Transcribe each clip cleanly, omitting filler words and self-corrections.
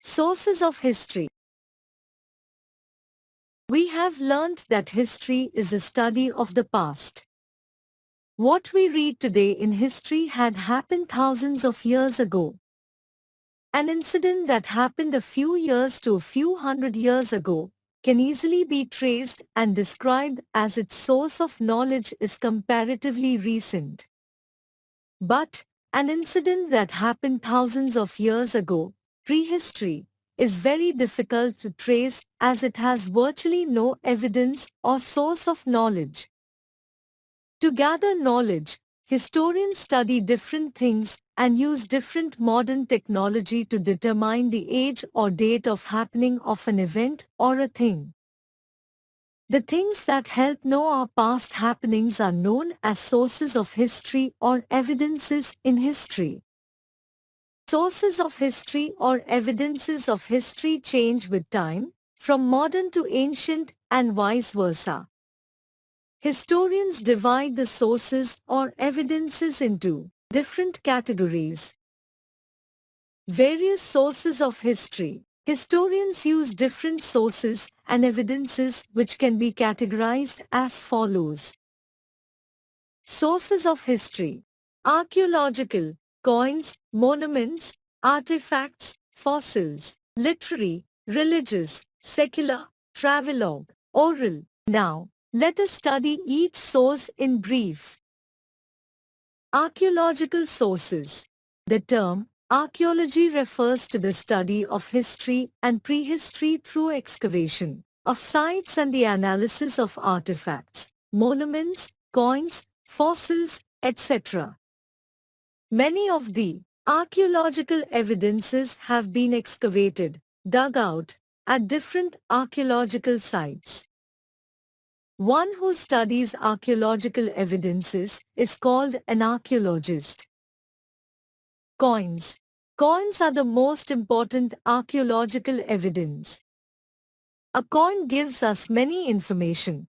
Sources of history. We have learnt that history is a study of the past. What we read today in history had happened thousands of years ago. An incident that happened a few years to a few hundred years ago can easily be traced and described as its source of knowledge is comparatively recent. But an incident that happened thousands of years ago, prehistory, is very difficult to trace as it has virtually no evidence or source of knowledge. To gather knowledge, historians study different things and use different modern technology to determine the age or date of happening of an event or a thing. The things that help know our past happenings are known as sources of history or evidences in history. Sources of history or evidences of history change with time, from modern to ancient and vice versa. Historians divide the sources or evidences into different categories. Various sources of history. Historians use different sources and evidences which can be categorized as follows. Sources of history. Archaeological, coins, monuments, artifacts, fossils, literary, religious, secular, travelogue, oral. Now, let us study each source in brief. Archaeological sources. The term archaeology refers to the study of history and prehistory through excavation of sites and the analysis of artifacts, monuments, coins, fossils, etc. Many of the archaeological evidences have been excavated, dug out, at different archaeological sites. One who studies archaeological evidences is called an archaeologist. Coins. Coins are the most important archaeological evidence. A coin gives us many information.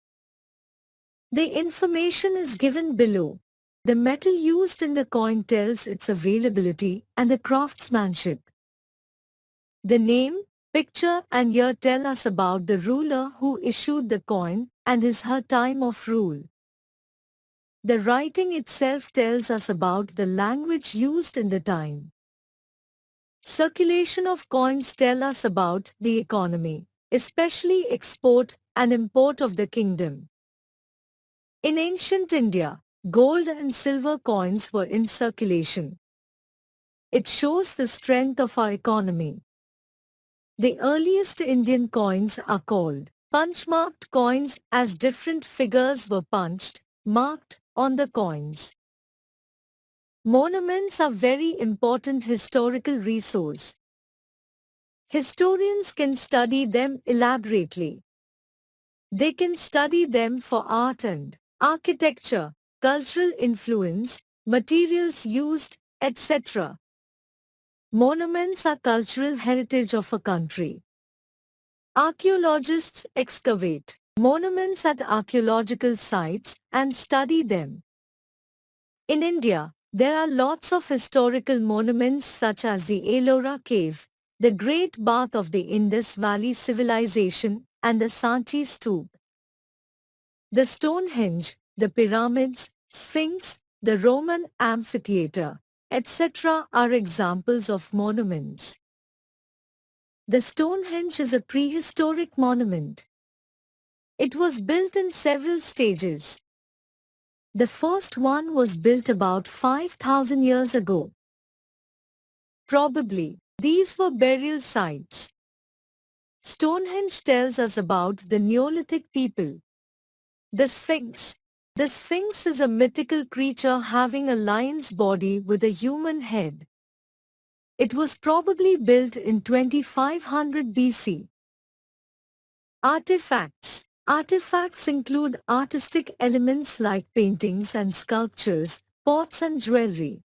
The information is given below. The metal used in the coin tells its availability and the craftsmanship. The name, picture and year tell us about the ruler who issued the coin and his/her time of rule. The writing itself tells us about the language used in the time. Circulation of coins tell us about the economy, especially export and import of the kingdom. In ancient India, gold and silver coins were in circulation. It shows the strength of our economy. The earliest Indian coins are called punch-marked coins as different figures were punched, marked, on the coins. Monuments are very important historical resource. Historians can study them elaborately. They can study them for art and architecture, cultural influence, materials used, etc. Monuments are cultural heritage of a country. Archaeologists excavate monuments at archaeological sites and study them. In India, there are lots of historical monuments such as the Ellora Cave, the Great Bath of the Indus Valley Civilization, and the Sanchi Stoop. The Stonehenge, the pyramids, Sphinx, the Roman amphitheater, etc. are examples of monuments. The Stonehenge is a prehistoric monument. It was built in several stages. The first one was built about 5,000 years ago. Probably, these were burial sites. Stonehenge tells us about the Neolithic people. The Sphinx. The Sphinx is a mythical creature having a lion's body with a human head. It was probably built in 2500 BC. Artifacts. Artifacts include artistic elements like paintings and sculptures, pots and jewelry.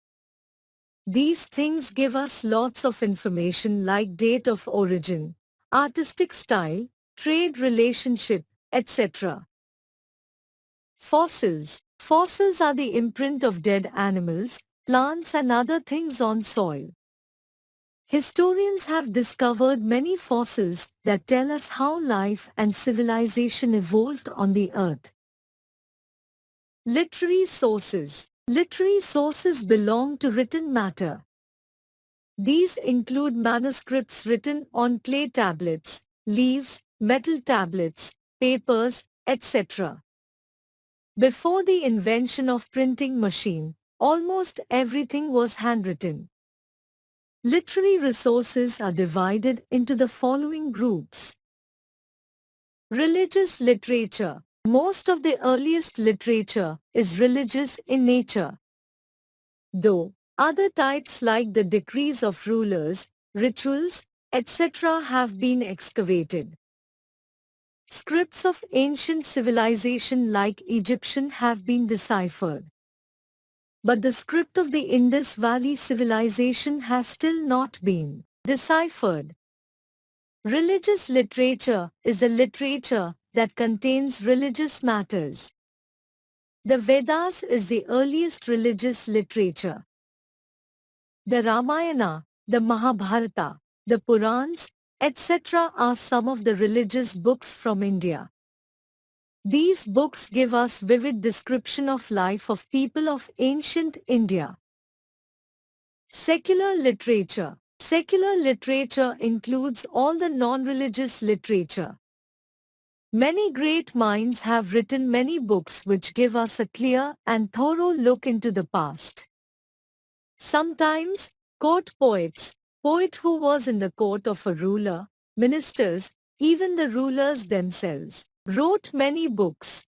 These things give us lots of information like date of origin, artistic style, trade relationship, etc. Fossils. Fossils are the imprint of dead animals, plants and other things on soil. Historians have discovered many fossils that tell us how life and civilization evolved on the earth. Literary sources. Literary sources belong to written matter. These include manuscripts written on clay tablets, leaves, metal tablets, papers, etc. Before the invention of printing machine, almost everything was handwritten. Literary resources are divided into the following groups. Religious literature. Most of the earliest literature is religious in nature. Though other types like the decrees of rulers, rituals, etc. have been excavated. Scripts of ancient civilization like Egyptian have been deciphered. But the script of the Indus Valley civilization has still not been deciphered. Religious literature is a literature that contains religious matters. The Vedas is the earliest religious literature. The Ramayana, the Mahabharata, the Purans, etc. are some of the religious books from India. These books give us vivid description of life of people of ancient India. Secular literature. Secular literature includes all the non-religious literature. Many great minds have written many books which give us a clear and thorough look into the past. Sometimes, court poets, poet who was in the court of a ruler, ministers, even the rulers themselves, wrote many books.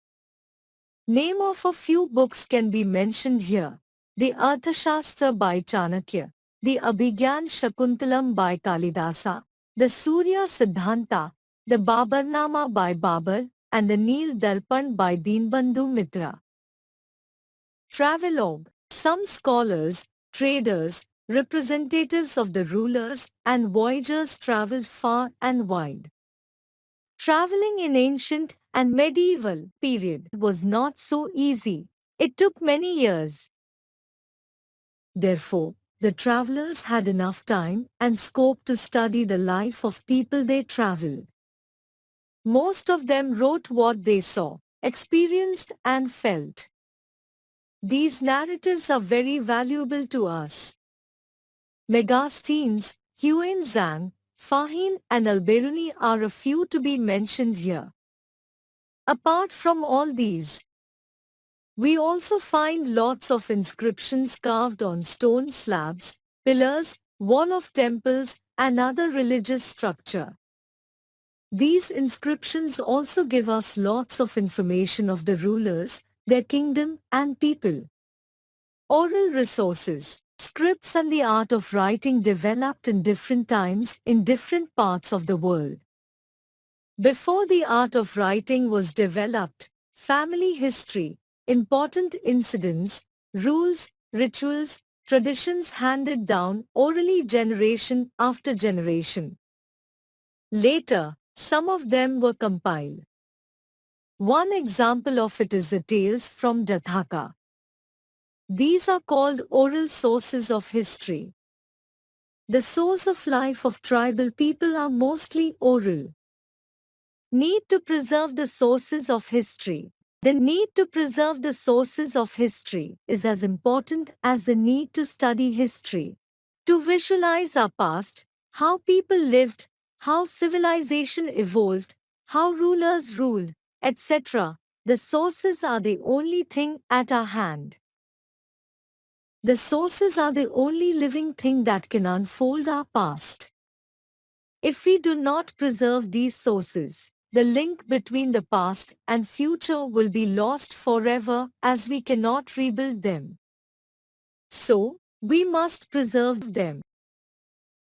Name of a few books can be mentioned here. The Arthashastra by Chanakya, the Abhigyan Shakuntalam by Kalidasa, the Surya Siddhanta, the Babarnama by Babar, and the Neel Darpan by Deenbandhu Mitra. Travelogue. Some scholars, traders, representatives of the rulers and voyagers traveled far and wide. Traveling in ancient and medieval period was not so easy. It took many years. Therefore, the travelers had enough time and scope to study the life of people they traveled. Most of them wrote what they saw, experienced and felt. These narratives are very valuable to us. Megasthenes, Huenzang, Fahin and Alberuni are a few to be mentioned here. Apart from all these, we also find lots of inscriptions carved on stone slabs, pillars, wall of temples and other religious structure. These inscriptions also give us lots of information of the rulers, their kingdom and people. Oral resources. Scripts and the art of writing developed in different times in different parts of the world. Before the art of writing was developed, family history, important incidents, rules, rituals, traditions handed down orally generation after generation. Later, some of them were compiled. One example of it is the tales from Jathaka. These are called oral sources of history. The source of life of tribal people are mostly oral. Need to preserve the sources of history. The need to preserve the sources of history is as important as the need to study history. To visualize our past, how people lived, how civilization evolved, how rulers ruled, etc., the sources are the only thing at our hand. The sources are the only living thing that can unfold our past. If we do not preserve these sources, the link between the past and future will be lost forever as we cannot rebuild them. So, we must preserve them.